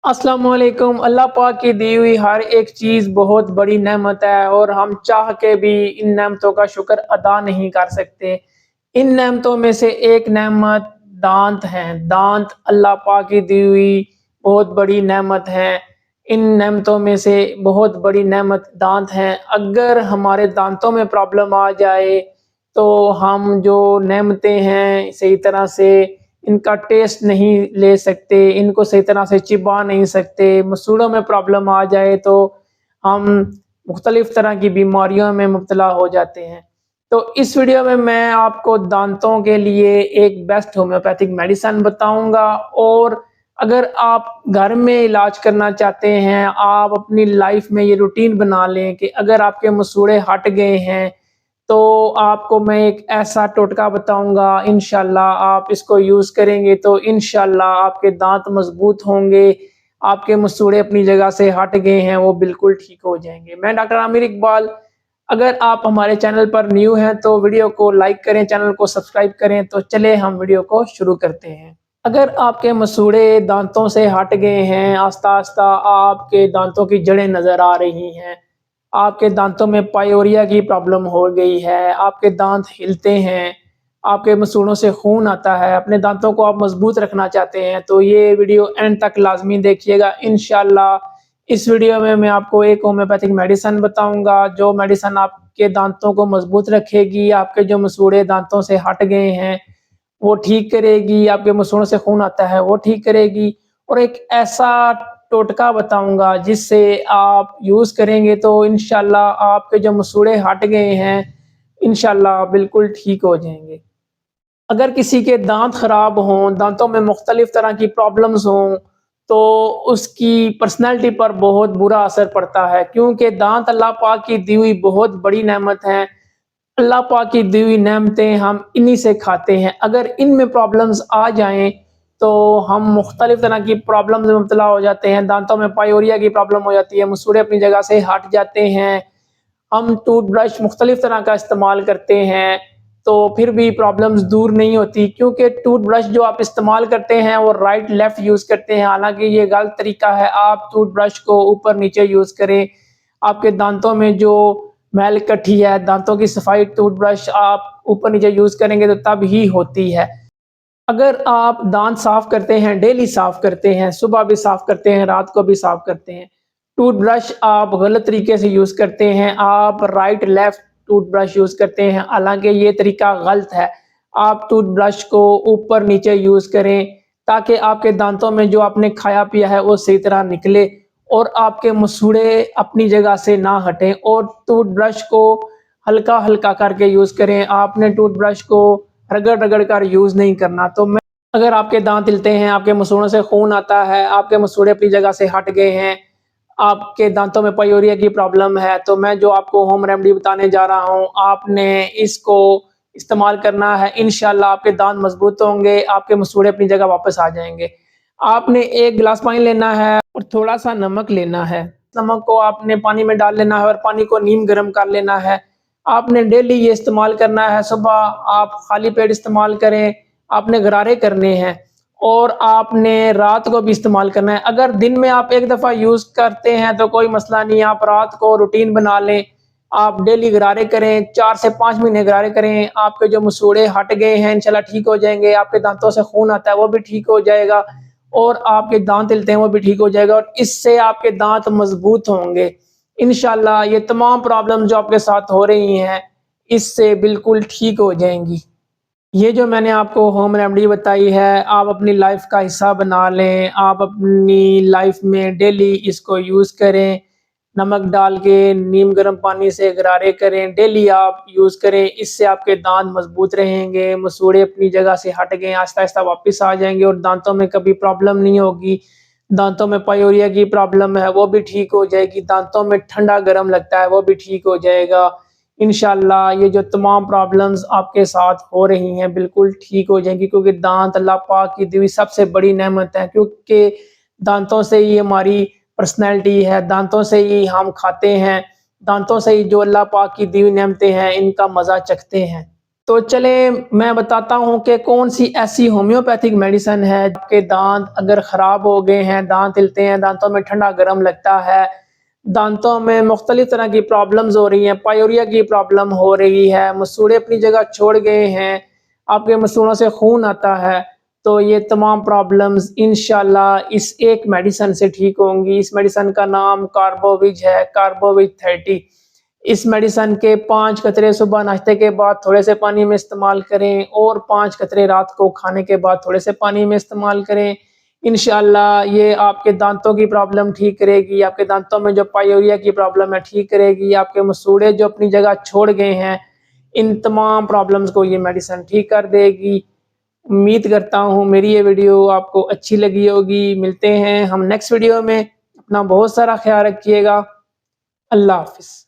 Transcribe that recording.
अस्सलाम वालेकुम। अल्लाह पाक की दी हुई हर एक चीज़ बहुत बड़ी नेमत है और हम चाह के भी इन नेमतों का शुक्र अदा नहीं कर सकते। इन नेमतों में से एक नेमत दाँत हैं। दाँत अल्लाह पाक की दी हुई बहुत बड़ी नेमत है। इन नेमतों में से बहुत बड़ी नेमत दाँत हैं। अगर हमारे दाँतों में प्रॉब्लम आ जाए तो हम जो नेमतें हैं सही तरह से इनका टेस्ट नहीं ले सकते, इनको सही तरह से चिबा नहीं सकते, मसूड़ों में प्रॉब्लम आ जाए तो हम मुख्तलिफ़ तरह की बीमारियों में मुब्तला हो जाते हैं। तो इस वीडियो में मैं आपको दाँतों के लिए एक बेस्ट होम्योपैथिक मेडिसिन बताऊँगा और अगर आप घर में इलाज करना चाहते हैं, आप अपनी लाइफ़ में ये रूटीन बना लें कि अगर आपके मसूड़े हट गए हैं तो आपको मैं एक ऐसा टोटका बताऊँगा, इंशाअल्लाह आप इसको यूज़ करेंगे तो इंशाअल्लाह आपके दाँत मज़बूत होंगे, आपके मसूड़े अपनी जगह से हट गए हैं, वो बिल्कुल ठीक हो जाएँगे। मैं डॉक्टर आमिर इकबाल, अगर आप हमारे चैनल पर न्यू हैं तो वीडियो को लाइक करें, चैनल को सब्सक्राइब करें, तो चलें हम वीडियो को शुरू करते हैं। अगर आपके मसूड़े दाँतों से हट गए हैं, आहिस्ता-आहिस्ता आपके दाँतों की जड़ें नज़र आ रही हैं, आपके दाँतों में पायोरिया की प्रॉब्लम हो गई है, आपके दाँत हिलते हैं, आपके मसूड़ों से खून आता है, अपने दाँतों को आप मज़बूत रखना चाहते हैं, तो ये वीडियो एंड तक लाज़मी देखिएगा। इंशाअल्लाह इस वीडियो में मैं आपको एक होम्योपैथिक मेडिसिन बताऊँगा, जो मेडिसिन आपके दाँतों को मज़बूत रखेगी, आपके जो मसूड़े दाँतों से हट गए हैं, वो ठीक करेगी, आपके मसूड़ों से खून आता है, वो ठीक करेगी और एक ऐसा टोटका बताऊँगा जिससे आप यूज़ करेंगे तो इंशाअल्लाह आपके जो मसूड़े हट गए हैं, इंशाअल्लाह बिल्कुल ठीक हो जाएँगे। अगर किसी के दाँत ख़राब हों, दाँतों में मुख्तलिफ़ तरह की प्रॉब्लम्स हों, तो उसकी पर्सनैलिटी पर बहुत बुरा असर पड़ता है क्योंकि दाँत अल्लाह पाक की दी हुई बहुत बड़ी नेमत है। अल्लाह पाक की दी हुई नेमतें हम इन्हीं से खाते हैं। अगर इनमें प्रॉब्लम्स आ जाएँ, तो हम मुख्तलिफ़ तरह की प्रॉब्लम्स में मुब्तला हो जाते हैं। दाँतों में पायोरिया की प्रॉब्लम हो जाती है, मसूड़े अपनी जगह से हट जाते हैं। हम टूथब्रश मुख्तलिफ़ तरह का इस्तेमाल करते हैं, तो फिर भी प्रॉब्लम्स दूर नहीं होती क्योंकि टूथब्रश जो आप इस्तेमाल करते हैं, वो राइट लेफ्ट यूज़ करते हैं, हालाँकि ये गलत तरीका है। आप टूथब्रश को ऊपर-नीचे यूज़ करें। आपके दाँतों में जो मैल इकट्ठी है, दाँतों की सफाई टूथब्रश आप ऊपर-नीचे यूज़ करेंगे तो तब ही होती है। अगर आप दाँत साफ़ करते हैं, डेली साफ़ करते हैं, सुबह भी साफ़ करते हैं, रात को भी साफ़ करते हैं, टूथब्रश आप गलत तरीके से यूज़ करते हैं, आप राइट लेफ्ट टूथब्रश यूज़ करते हैं, हालाँकि ये तरीका गलत है। आप टूथब्रश को ऊपर-नीचे यूज़ करें, ताकि आपके दाँतों में जो आपने खाया-पिया है, वो सही तरह निकले और आपके मसूड़े अपनी जगह से ना हटें और टूथब्रश को हल्का-हल्का करके यूज़ करें। आपने टूथब्रश को रगड़-रगड़ कर यूज़ नहीं करना। तो मैं अगर आपके दाँत हिलते हैं, आपके मसूड़ों से खून आता है, आपके मसूड़े अपनी जगह से हट गए हैं, आपके दाँतों में पायोरिया की प्रॉब्लम है, तो मैं जो आपको होम रेमेडी बताने जा रहा हूँ, आपने इसको इस्तेमाल करना है। इंशाअल्लाह आपके दाँत मज़बूत होंगे, आपके मसूड़े अपनी जगह वापस आ जाएँगे। आपने 1 गिलास पानी लेना है और थोड़ा-सा नमक लेना है। नमक को आपने पानी में डाल लेना है और पानी को नीम गरम कर लेना है। आपने डेली ये इस्तेमाल करना है, सुबह आप खाली पेट इस्तेमाल करें, आपने गरारे करने हैं और आपने रात को भी इस्तेमाल करना है। अगर दिन में आप 1 दफ़ा यूज़ करते हैं तो कोई मसला नहीं, आप रात को रूटीन बना लें, आप डेली गरारे करें, 4 से 5 महीने गरारे करें, आपके जो मसूड़े हट गए हैं इंशाअल्लाह ठीक हो जाएँगे, आपके दाँतों से खून आता है वो भी ठीक हो जाएगा और आपके दाँत हिलते हैं वो भी ठीक हो जाएगा और इससे आपके दाँत मज़बूत होंगे। इंशाअल्लाह ये तमाम प्रॉब्लम जो आपके साथ हो रही हैं, इससे बिल्कुल ठीक हो जाएँगी। ये जो मैंने आपको होम रेमेडी बताई है, आप अपनी लाइफ़ का हिस्सा बना लें, आप अपनी लाइफ़ में डेली इसको यूज़ करें, नमक डाल के नीम गर्म पानी से गरारे करें, डेली आप यूज़ करें, इससे आपके दाँत मज़बूत रहेंगे, मसूड़े अपनी जगह से हट गए, आहिस्ता-आहिस्ता वापस आ जाएँगे और दाँतों में कभी प्रॉब्लम नहीं होगी। दाँतों में पायोरिया की प्रॉब्लम है, वो भी ठीक हो जाएगी, दाँतों में ठंडा-गरम लगता है, वो भी ठीक हो जाएगा। इंशाअल्लाह ये जो तमाम प्रॉब्लम्स आपके साथ हो रही हैं बिल्कुल ठीक हो जाएँगी क्योंकि दाँत अल्लाह पाक की दी हुई सबसे बड़ी नेमत है क्योंकि दाँतों से ही हमारी पर्सनैलिटी है, दाँतों से ही हम खाते हैं, दाँतों से ही जो अल्लाह पाक की दी हुई नेमतें हैं इनका मज़ा चखते हैं। تو چلیں میں بتاتا ہوں کہ کون سی ایسی ہومیوپیتھک میڈیسن ہے آپ کے دانت اگر خراب ہو گئے ہیں، دانت ہلتے ہیں، دانتوں میں ٹھنڈا گرم لگتا ہے، دانتوں میں مختلف طرح کی پرابلمز ہو رہی ہیں، پائیوریا کی پرابلم ہو رہی ہے، مسوڑے اپنی جگہ چھوڑ گئے ہیں، آپ کے مسوڑوں سے خون آتا ہے، تو یہ تمام پرابلمز انشاءاللہ اس ایک میڈیسن سے ٹھیک ہوں گی۔ اس میڈیسن کا نام کاربوویج ہے، کاربوویج 30۔ اس میڈیسن کے 5 قطرے صبح ناشتے کے بعد تھوڑے سے پانی میں استعمال کریں اور 5 قطرے رات کو کھانے کے بعد تھوڑے سے پانی میں استعمال کریں۔ انشاءاللہ یہ آپ کے دانتوں کی پرابلم ٹھیک کرے گی، آپ کے دانتوں میں جو پائیوریا کی پرابلم ہے ٹھیک کرے گی، آپ کے مسوڑے جو اپنی جگہ چھوڑ گئے ہیں ان تمام پرابلمز کو یہ میڈیسن ٹھیک کر دے گی۔ امید کرتا ہوں میری یہ ویڈیو آپ کو اچھی لگی ہوگی۔ ملتے ہیں ہم نیکسٹ ویڈیو میں، اپنا بہت سارا خیال رکھیے گا۔ اللہ حافظ۔